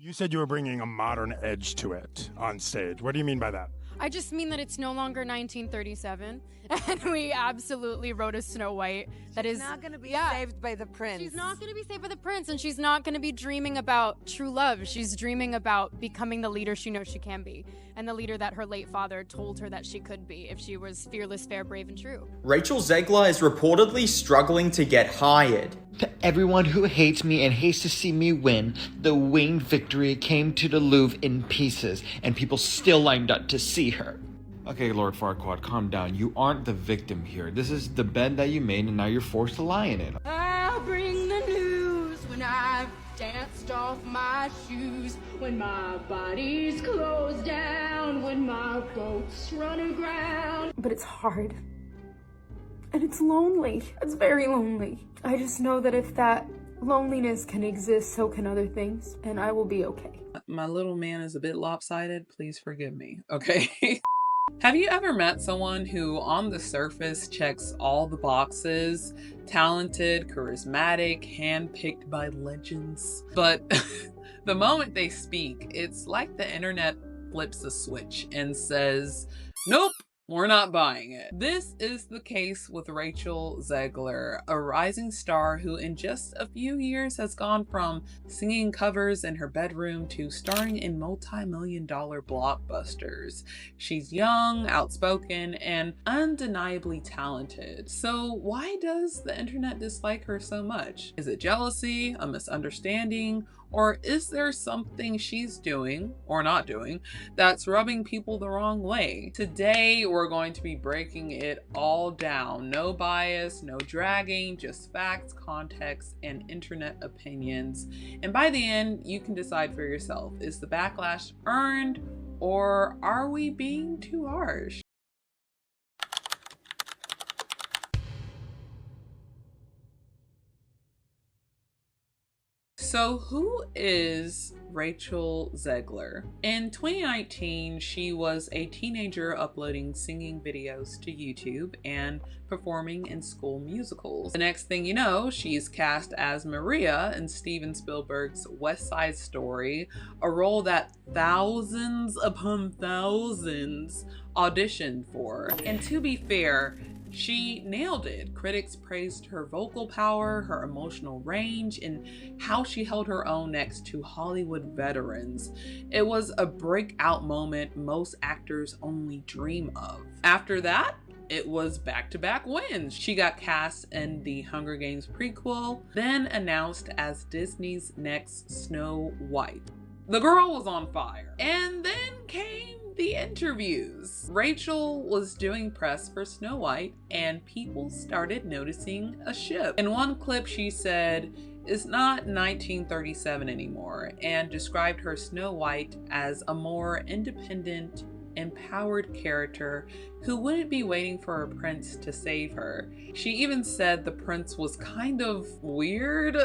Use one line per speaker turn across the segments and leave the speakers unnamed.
You said you were bringing a modern edge to it on stage. What do you mean by that?
I just mean that it's no longer 1937, and we absolutely wrote a Snow White that is
not going to be saved by the prince.
She's not going to be saved by the prince, and she's not going to be dreaming about true love. She's dreaming about becoming the leader she knows she can be, and the leader that her late father told her that she could be if she was fearless, fair, brave, and true.
Rachel Zegler is reportedly struggling to get hired.
To everyone who hates me and hates to see me win, the winged victory came to the Louvre in pieces, and people still lined up to see her.
Okay, Lord Farquaad, calm down. You aren't the victim here. This is the bed that you made, and now you're forced to lie in it.
I'll bring the news when I've danced off my shoes, when my body's closed down, when my boat's run aground. But it's hard. And it's lonely. It's very lonely. I just know that if that loneliness can exist, so can other things, and I will be okay.
My little man is a bit lopsided. Please forgive me, okay? Have you ever met someone who on the surface checks all the boxes? Talented, charismatic, handpicked by legends. But the moment they speak, it's like the internet flips a switch and says, nope. We're not buying it. This is the case with Rachel Zegler, a rising star who in just a few years has gone from singing covers in her bedroom to starring in multi-million-dollar blockbusters. She's young, outspoken, and undeniably talented. So why does the internet dislike her so much? Is it jealousy, a misunderstanding, or is there something she's doing, or not doing, that's rubbing people the wrong way? Today, we're going to be breaking it all down. No bias, no dragging, just facts, context, and internet opinions. And by the end, you can decide for yourself. Is the backlash earned, or are we being too harsh? So who is Rachel Zegler? In 2019, she was a teenager uploading singing videos to YouTube and performing in school musicals. The next thing you know, she's cast as Maria in Steven Spielberg's West Side Story, a role that thousands upon thousands auditioned for. And to be fair, she nailed it. Critics praised her vocal power, her emotional range, and how she held her own next to Hollywood veterans. It was a breakout moment most actors only dream of. After that, it was back-to-back wins. She got cast in the Hunger Games prequel, then announced as Disney's next Snow White. The girl was on fire. And then came the interviews. Rachel was doing press for Snow White and people started noticing a shift. In one clip she said, "It's not 1937 anymore," and described her Snow White as a more independent, empowered character who wouldn't be waiting for a prince to save her. She even said the prince was kind of weird.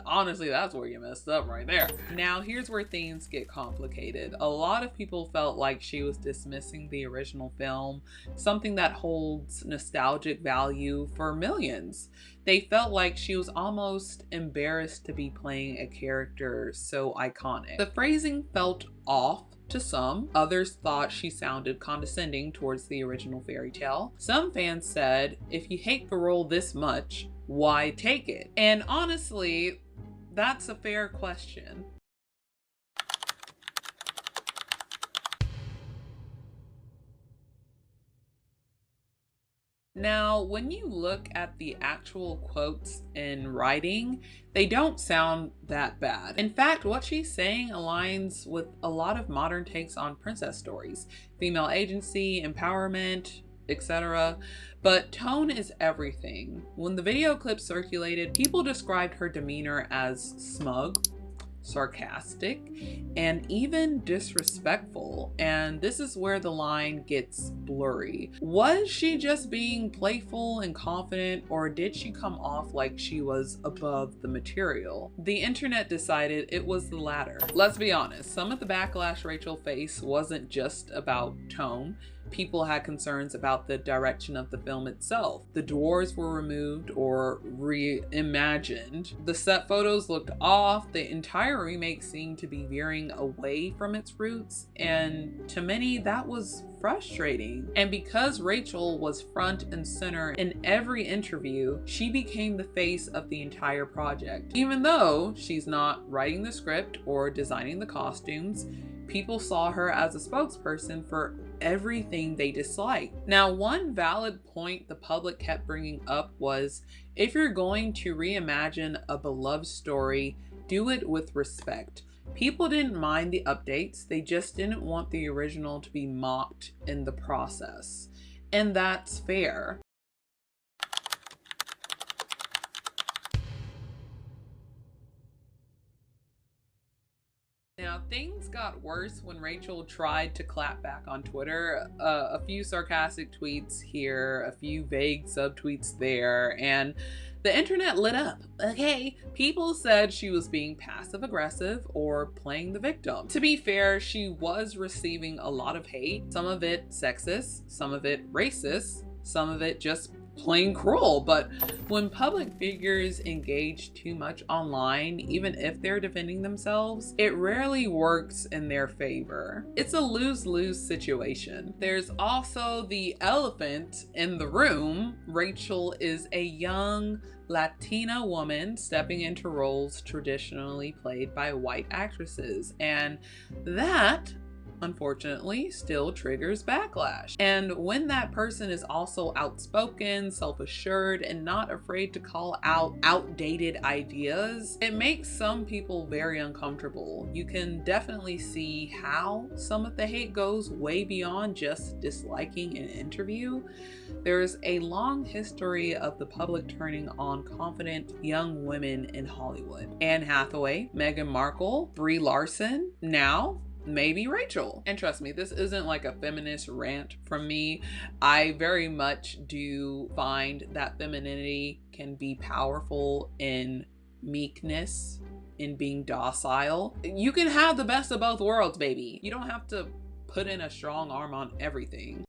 Honestly, that's where you messed up right there. Now, here's where things get complicated. A lot of people felt like she was dismissing the original film, something that holds nostalgic value for millions. They felt like she was almost embarrassed to be playing a character so iconic. The phrasing felt off to some. Others thought she sounded condescending towards the original fairy tale. Some fans said, if you hate the role this much, why take it? And honestly, that's a fair question. Now, when you look at the actual quotes in writing, they don't sound that bad. In fact, what she's saying aligns with a lot of modern takes on princess stories, female agency, empowerment, etc. But tone is everything. When the video clip circulated, people described her demeanor as smug, sarcastic, and even disrespectful. And this is where the line gets blurry. Was she just being playful and confident, or did she come off like she was above the material? The internet decided it was the latter. Let's be honest, some of the backlash Rachel faced wasn't just about tone. People had concerns about the direction of the film itself. The doors were removed or reimagined. The set photos looked off. The entire remake seemed to be veering away from its roots, and to many that was frustrating. And because Rachel was front and center in every interview, she became the face of the entire project. Even though she's not writing the script or designing the costumes, people saw her as a spokesperson for everything they disliked. Now, one valid point the public kept bringing up was, if you're going to reimagine a beloved story, do it with respect. People didn't mind the updates, they just didn't want the original to be mocked in the process. And that's fair. Now, things got worse when Rachel tried to clap back on Twitter. A few sarcastic tweets here, a few vague subtweets there, and the internet lit up. Okay, people said she was being passive aggressive or playing the victim. To be fair, she was receiving a lot of hate, some of it sexist, some of it racist, some of it just plain cruel. But when public figures engage too much online, even if they're defending themselves, it rarely works in their favor. It's a lose-lose situation. There's also the elephant in the room. Rachel is a young Latina woman stepping into roles traditionally played by white actresses, and that unfortunately still triggers backlash. And when that person is also outspoken, self-assured, and not afraid to call out outdated ideas, it makes some people very uncomfortable. You can definitely see how some of the hate goes way beyond just disliking an interview. There's a long history of the public turning on confident young women in Hollywood. Anne Hathaway, Meghan Markle, Brie Larson, now maybe Rachel. And trust me, this isn't like a feminist rant from me. I very much do find that femininity can be powerful in meekness, in being docile. You can have the best of both worlds, baby. You don't have to put in a strong arm on everything.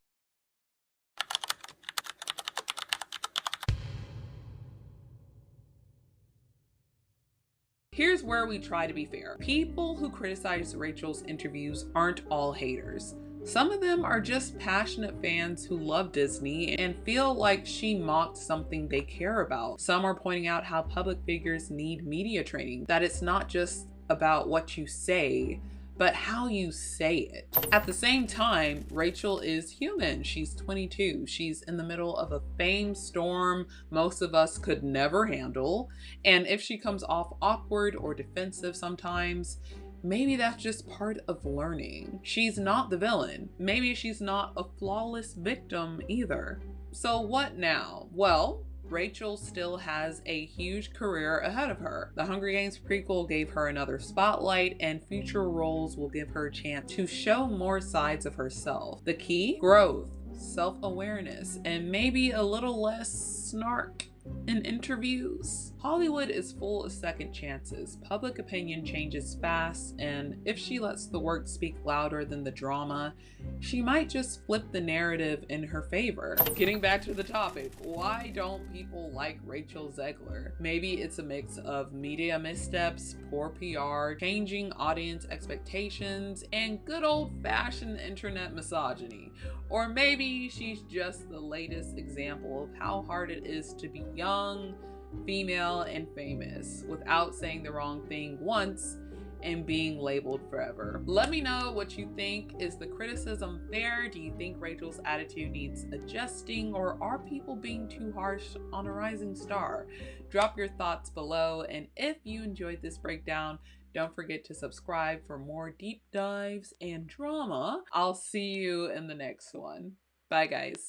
Here's where we try to be fair. People who criticize Rachel's interviews aren't all haters. Some of them are just passionate fans who love Disney and feel like she mocked something they care about. Some are pointing out how public figures need media training, that it's not just about what you say, but how you say it. At the same time, Rachel is human. She's 22. She's in the middle of a fame storm most of us could never handle. And if she comes off awkward or defensive sometimes, maybe that's just part of learning. She's not the villain. Maybe she's not a flawless victim either. So what now? Well, Rachel still has a huge career ahead of her. The Hunger Games prequel gave her another spotlight, and future roles will give her a chance to show more sides of herself. The key? Growth, self-awareness, and maybe a little less snark in interviews. Hollywood is full of second chances. Public opinion changes fast, and if she lets the work speak louder than the drama, she might just flip the narrative in her favor. Getting back to the topic, why don't people like Rachel Zegler? Maybe it's a mix of media missteps, poor PR, changing audience expectations, and good old-fashioned internet misogyny. Or maybe she's just the latest example of how hard it is to be young, female, and famous without saying the wrong thing once and being labeled forever. Let me know what you think. Is the criticism fair? Do you think Rachel's attitude needs adjusting, or are people being too harsh on a rising star? Drop your thoughts below, and if you enjoyed this breakdown, don't forget to subscribe for more deep dives and drama. I'll see you in the next one. Bye, guys.